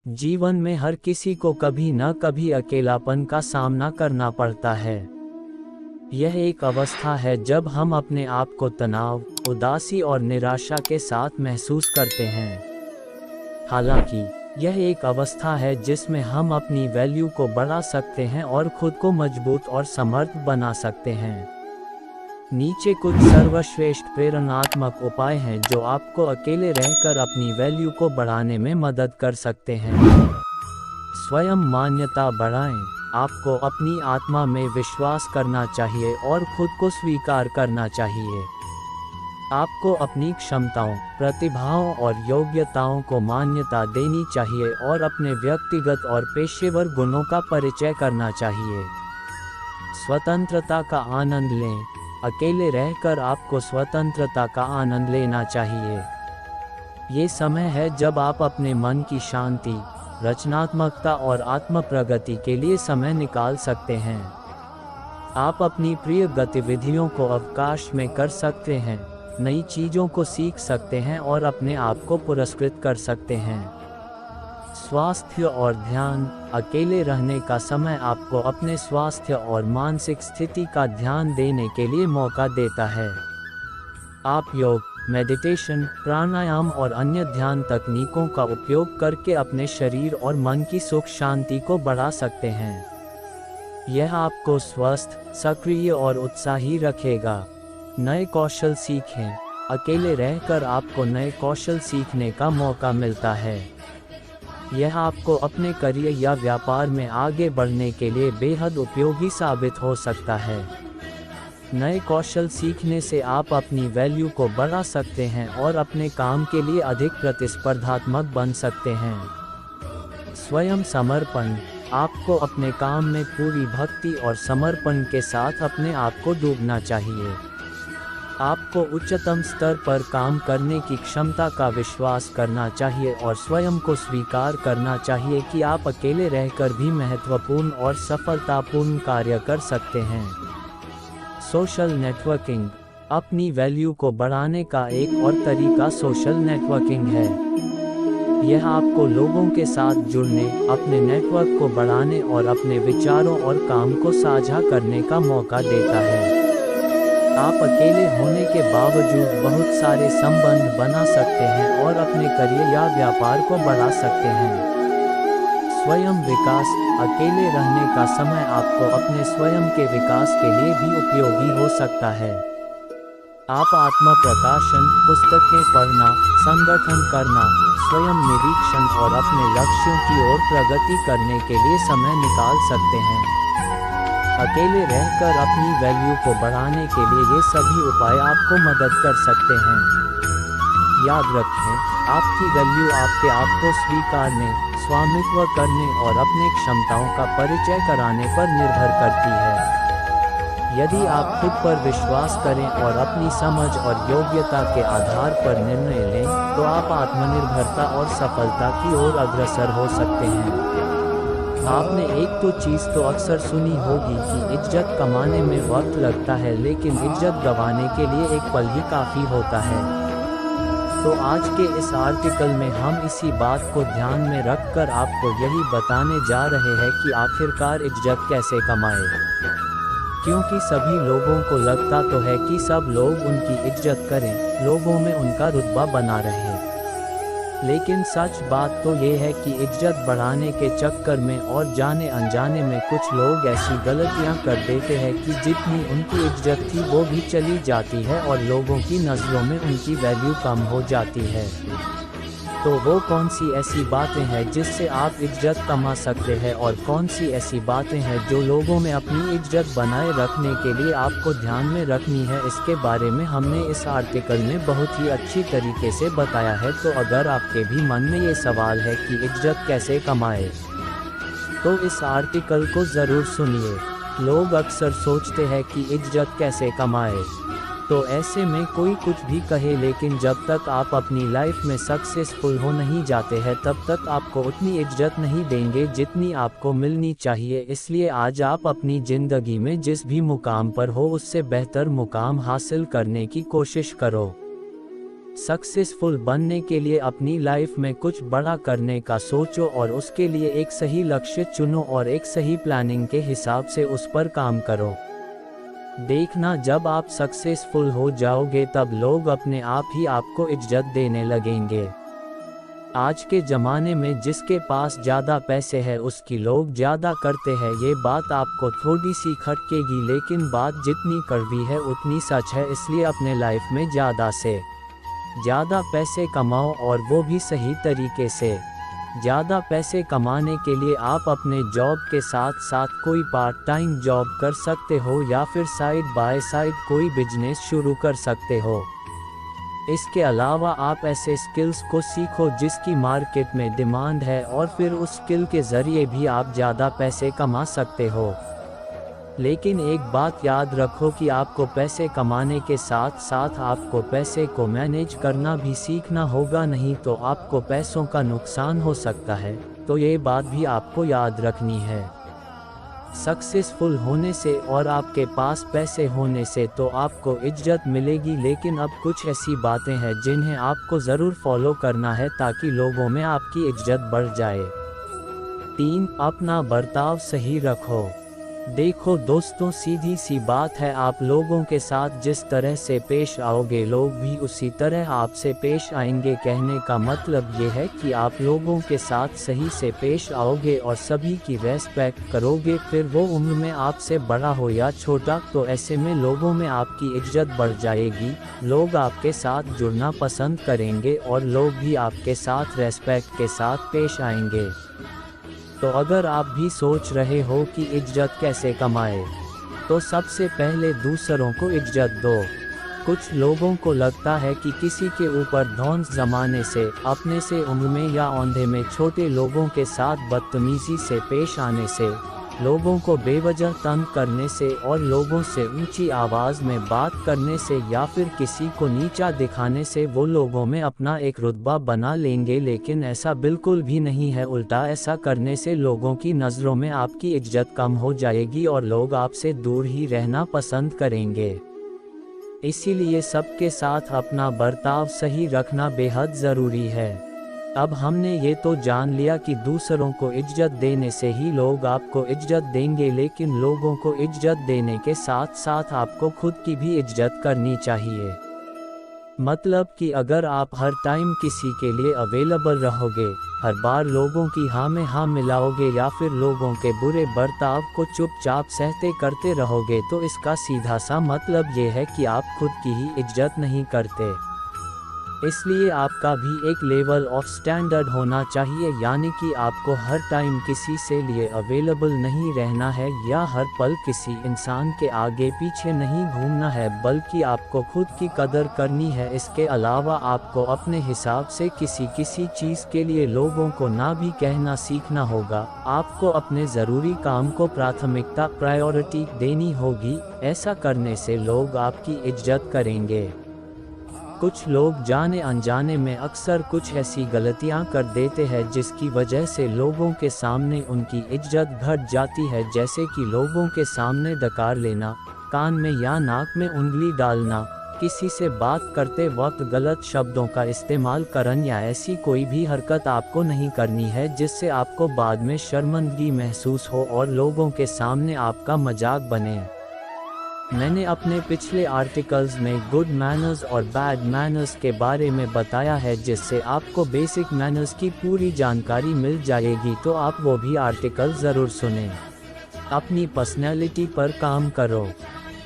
जीवन में हर किसी को कभी न कभी अकेलापन का सामना करना पड़ता है। यह एक अवस्था है जब हम अपने आप को तनाव, उदासी और निराशा के साथ महसूस करते हैं। हालांकि यह एक अवस्था है जिसमें हम अपनी वैल्यू को बढ़ा सकते हैं और खुद को मजबूत और समर्थ बना सकते हैं। नीचे कुछ सर्वश्रेष्ठ प्रेरणात्मक उपाय हैं जो आपको अकेले रहकर अपनी वैल्यू को बढ़ाने में मदद कर सकते हैं। स्वयं मान्यता बढ़ाएं। आपको अपनी आत्मा में विश्वास करना चाहिए और खुद को स्वीकार करना चाहिए। आपको अपनी क्षमताओं, प्रतिभाओं और योग्यताओं को मान्यता देनी चाहिए और अपने व्यक्तिगत और पेशेवर गुणों का परिचय करना चाहिए। स्वतंत्रता का आनंद लें। अकेले रहकर आपको स्वतंत्रता का आनंद लेना चाहिए। ये समय है जब आप अपने मन की शांति, रचनात्मकता और आत्म प्रगति के लिए समय निकाल सकते हैं। आप अपनी प्रिय गतिविधियों को अवकाश में कर सकते हैं, नई चीज़ों को सीख सकते हैं और अपने आप को पुरस्कृत कर सकते हैं। स्वास्थ्य और ध्यान। अकेले रहने का समय आपको अपने स्वास्थ्य और मानसिक स्थिति का ध्यान देने के लिए मौका देता है। आप योग, मेडिटेशन, प्राणायाम और अन्य ध्यान तकनीकों का उपयोग करके अपने शरीर और मन की सुख शांति को बढ़ा सकते हैं। यह आपको स्वस्थ, सक्रिय और उत्साही रखेगा। नए कौशल सीखें। अकेले रहकर आपको नए कौशल सीखने का मौका मिलता है। यह आपको अपने करियर या व्यापार में आगे बढ़ने के लिए बेहद उपयोगी साबित हो सकता है। नए कौशल सीखने से आप अपनी वैल्यू को बढ़ा सकते हैं और अपने काम के लिए अधिक प्रतिस्पर्धात्मक बन सकते हैं। स्वयं समर्पण। आपको अपने काम में पूरी भक्ति और समर्पण के साथ अपने आप को डूबना चाहिए। आपको उच्चतम स्तर पर काम करने की क्षमता का विश्वास करना चाहिए और स्वयं को स्वीकार करना चाहिए कि आप अकेले रहकर भी महत्वपूर्ण और सफलतापूर्ण कार्य कर सकते हैं। Social networking. अपनी वैल्यू को बढ़ाने का एक और तरीका सोशल नेटवर्किंग है। यह आपको लोगों के साथ जुड़ने, अपने नेटवर्क को बढ़ाने और अपने विचारों और काम को साझा करने का मौका देता है। आप अकेले होने के बावजूद बहुत सारे संबंध बना सकते हैं और अपने करियर या व्यापार को बढ़ा सकते हैं। स्वयं विकास। अकेले रहने का समय आपको अपने स्वयं के विकास के लिए भी उपयोगी हो सकता है। आप आत्म प्रकाशन, पुस्तकें पढ़ना, संगठन करना, स्वयं निरीक्षण और अपने लक्ष्यों की ओर प्रगति करने के लिए समय निकाल सकते हैं। अकेले रहकर अपनी वैल्यू को बढ़ाने के लिए ये सभी उपाय आपको मदद कर सकते हैं। याद रखें, आपकी वैल्यू आपके आप को स्वीकारने, स्वामित्व करने और अपने क्षमताओं का परिचय कराने पर निर्भर करती है। यदि आप खुद पर विश्वास करें और अपनी समझ और योग्यता के आधार पर निर्णय लें, तो आप आत्मनिर्भरता और सफलता की ओर अग्रसर हो सकते हैं। आपने एक तो चीज़ तो अक्सर सुनी होगी कि इज्जत कमाने में वक्त लगता है, लेकिन इज्जत गंवाने के लिए एक पल ही काफ़ी होता है। तो आज के इस आर्टिकल में हम इसी बात को ध्यान में रखकर आपको यही बताने जा रहे हैं कि आखिरकार इज्जत कैसे कमाएं। क्योंकि सभी लोगों को लगता तो है कि सब लोग उनकी इज्जत करें, लोगों में उनका रुतबा बना रहे। लेकिन सच बात तो ये है कि इज्जत बढ़ाने के चक्कर में और जाने अनजाने में कुछ लोग ऐसी गलतियां कर देते हैं कि जितनी उनकी इज्जत थी वो भी चली जाती है और लोगों की नज़रों में उनकी वैल्यू कम हो जाती है। तो वो कौन सी ऐसी बातें हैं जिससे आप इज्जत कमा सकते हैं और कौन सी ऐसी बातें हैं जो लोगों में अपनी इज्जत बनाए रखने के लिए आपको ध्यान में रखनी है, इसके बारे में हमने इस आर्टिकल में बहुत ही अच्छी तरीके से बताया है। तो अगर आपके भी मन में ये सवाल है कि इज्जत कैसे कमाएं, तो इस आर्टिकल को ज़रूर सुनिए। लोग अक्सर सोचते हैं कि इज्जत कैसे कमाएं, तो ऐसे में कोई कुछ भी कहे, लेकिन जब तक आप अपनी लाइफ में सक्सेसफुल हो नहीं जाते हैं तब तक आपको उतनी इज्जत नहीं देंगे जितनी आपको मिलनी चाहिए। इसलिए आज आप अपनी ज़िंदगी में जिस भी मुकाम पर हो उससे बेहतर मुकाम हासिल करने की कोशिश करो। सक्सेसफुल बनने के लिए अपनी लाइफ में कुछ बड़ा करने का सोचो और उसके लिए एक सही लक्ष्य चुनो और एक सही प्लानिंग के हिसाब से उस पर काम करो। देखना, जब आप सक्सेसफुल हो जाओगे तब लोग अपने आप ही आपको इज्जत देने लगेंगे। आज के ज़माने में जिसके पास ज़्यादा पैसे है उसकी लोग ज़्यादा करते हैं। ये बात आपको थोड़ी सी खटकेगी, लेकिन बात जितनी कड़वी है उतनी सच है। इसलिए अपने लाइफ में ज़्यादा से ज़्यादा पैसे कमाओ और वो भी सही तरीके से। ज़्यादा पैसे कमाने के लिए आप अपने जॉब के साथ साथ कोई पार्ट टाइम जॉब कर सकते हो या फिर साइड बाय साइड कोई बिजनेस शुरू कर सकते हो। इसके अलावा आप ऐसे स्किल्स को सीखो जिसकी मार्केट में डिमांड है और फिर उस स्किल के ज़रिए भी आप ज़्यादा पैसे कमा सकते हो। लेकिन एक बात याद रखो कि आपको पैसे कमाने के साथ साथ आपको पैसे को मैनेज करना भी सीखना होगा, नहीं तो आपको पैसों का नुकसान हो सकता है। तो ये बात भी आपको याद रखनी है। सक्सेसफुल होने से और आपके पास पैसे होने से तो आपको इज्जत मिलेगी, लेकिन अब कुछ ऐसी बातें हैं जिन्हें आपको ज़रूर फॉलो करना है ताकि लोगों में आपकी इज्जत बढ़ जाए। 3. अपना बर्ताव सही रखो। देखो दोस्तों, सीधी सी बात है, आप लोगों के साथ जिस तरह से पेश आओगे लोग भी उसी तरह आपसे पेश आएंगे। कहने का मतलब ये है कि आप लोगों के साथ सही से पेश आओगे और सभी की रेस्पेक्ट करोगे, फिर वो उम्र में आपसे बड़ा हो या छोटा, तो ऐसे में लोगों में आपकी इज्जत बढ़ जाएगी। लोग आपके साथ जुड़ना पसंद करेंगे और लोग भी आपके साथ रेस्पेक्ट के साथ पेश आएंगे। तो अगर आप भी सोच रहे हो कि इज्जत कैसे कमाए, तो सबसे पहले दूसरों को इज्जत दो। कुछ लोगों को लगता है कि किसी के ऊपर धौंस जमाने से, अपने से उम्र में या औंधे में छोटे लोगों के साथ बदतमीजी से पेश आने से, लोगों को बेवजह तंग करने से और लोगों से ऊंची आवाज़ में बात करने से या फिर किसी को नीचा दिखाने से वो लोगों में अपना एक रुतबा बना लेंगे। लेकिन ऐसा बिल्कुल भी नहीं है, उल्टा ऐसा करने से लोगों की नज़रों में आपकी इज्जत कम हो जाएगी और लोग आपसे दूर ही रहना पसंद करेंगे। इसीलिए सबके साथ अपना बर्ताव सही रखना बेहद ज़रूरी है। अब हमने ये तो जान लिया कि दूसरों को इज्जत देने से ही लोग आपको इज्जत देंगे, लेकिन लोगों को इज्जत देने के साथ साथ आपको खुद की भी इज्जत करनी चाहिए। मतलब कि अगर आप हर टाइम किसी के लिए अवेलेबल रहोगे, हर बार लोगों की हाँ में हाँ मिलाओगे या फिर लोगों के बुरे बर्ताव को चुपचाप सहते करते रहोगे, तो इसका सीधा सा मतलब ये है कि आप खुद की ही इज्जत नहीं करते। इसलिए आपका भी एक लेवल ऑफ स्टैंडर्ड होना चाहिए, यानी कि आपको हर टाइम किसी से लिए अवेलेबल नहीं रहना है या हर पल किसी इंसान के आगे पीछे नहीं घूमना है, बल्कि आपको खुद की कदर करनी है। इसके अलावा आपको अपने हिसाब से किसी चीज़ के लिए लोगों को ना भी कहना सीखना होगा। आपको अपने ज़रूरी काम को प्रायोरिटी देनी होगी। ऐसा करने से लोग आपकी इज्जत करेंगे। कुछ लोग जाने अनजाने में अक्सर कुछ ऐसी गलतियां कर देते हैं जिसकी वजह से लोगों के सामने उनकी इज्जत घट जाती है, जैसे कि लोगों के सामने डकार लेना, कान में या नाक में उंगली डालना, किसी से बात करते वक्त गलत शब्दों का इस्तेमाल करना या ऐसी कोई भी हरकत आपको नहीं करनी है जिससे आपको बाद में शर्मिंदगी महसूस हो और लोगों के सामने आपका मजाक बने। मैंने अपने पिछले आर्टिकल्स में गुड मैनर्स और बैड मैनर्स के बारे में बताया है, जिससे आपको बेसिक मैनर्स की पूरी जानकारी मिल जाएगी, तो आप वो भी आर्टिकल ज़रूर सुनें। अपनी पर्सनैलिटी पर काम करो।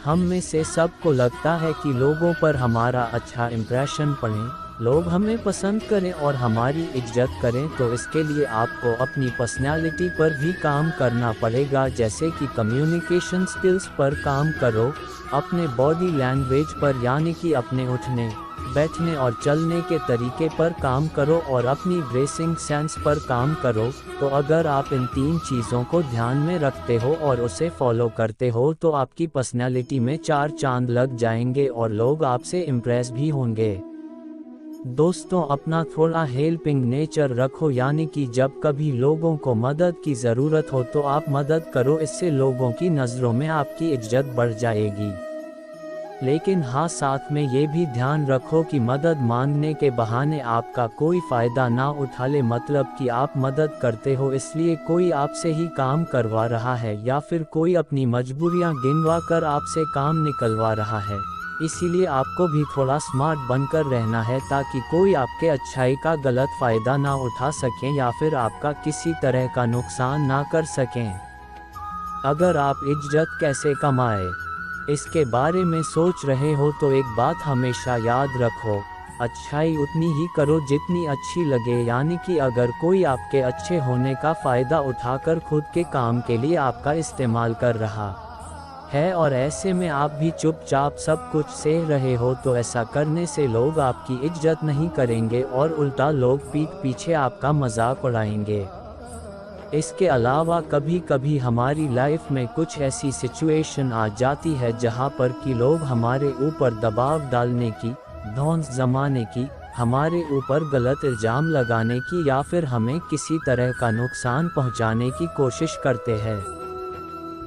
हम में से सबको लगता है कि लोगों पर हमारा अच्छा इम्प्रेशन पड़े, लोग हमें पसंद करें और हमारी इज्जत करें, तो इसके लिए आपको अपनी पर्सनैलिटी पर भी काम करना पड़ेगा, जैसे कि कम्युनिकेशन स्किल्स पर काम करो, अपने बॉडी लैंग्वेज पर यानी कि अपने उठने, बैठने और चलने के तरीके पर काम करो और अपनी ड्रेसिंग सेंस पर काम करो। तो अगर आप इन 3 चीज़ों को ध्यान में रखते हो और उसे फॉलो करते हो तो आपकी पर्सनैलिटी में 4 चांद लग जाएंगे और लोग आपसे इम्प्रेस भी होंगे। दोस्तों, अपना थोड़ा हेल्पिंग नेचर रखो, यानी कि जब कभी लोगों को मदद की ज़रूरत हो तो आप मदद करो, इससे लोगों की नज़रों में आपकी इज्जत बढ़ जाएगी। लेकिन हाँ, साथ में ये भी ध्यान रखो कि मदद मांगने के बहाने आपका कोई फ़ायदा ना उठा ले, मतलब कि आप मदद करते हो इसलिए कोई आपसे ही काम करवा रहा है या फिर कोई अपनी मजबूरियां गिनवा कर आपसे काम निकलवा रहा है। इसीलिए आपको भी थोड़ा स्मार्ट बनकर रहना है ताकि कोई आपके अच्छाई का गलत फ़ायदा ना उठा सकें या फिर आपका किसी तरह का नुकसान ना कर सकें। अगर आप इज्जत कैसे कमाएं, इसके बारे में सोच रहे हो तो एक बात हमेशा याद रखो, अच्छाई उतनी ही करो जितनी अच्छी लगे, यानी कि अगर कोई आपके अच्छे होने का फ़ायदा उठाकर खुद के काम के लिए आपका इस्तेमाल कर रहा है और ऐसे में आप भी चुपचाप सब कुछ सह रहे हो, तो ऐसा करने से लोग आपकी इज्जत नहीं करेंगे और उल्टा लोग पीठ पीछे आपका मजाक उड़ाएंगे। इसके अलावा कभी कभी हमारी लाइफ में कुछ ऐसी सिचुएशन आ जाती है जहां पर कि लोग हमारे ऊपर दबाव डालने की, धौंस जमाने की, हमारे ऊपर गलत इल्ज़ाम लगाने की या फिर हमें किसी तरह का नुकसान पहुंचाने की कोशिश करते हैं।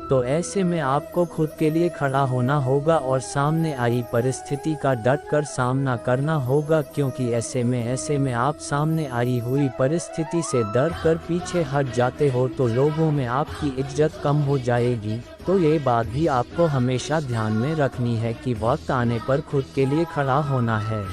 तो ऐसे में आपको खुद के लिए खड़ा होना होगा और सामने आई परिस्थिति का डट कर सामना करना होगा, क्योंकि ऐसे में आप सामने आई हुई परिस्थिति से डर कर पीछे हट जाते हो तो लोगों में आपकी इज्जत कम हो जाएगी। तो ये बात भी आपको हमेशा ध्यान में रखनी है कि वक्त आने पर खुद के लिए खड़ा होना है।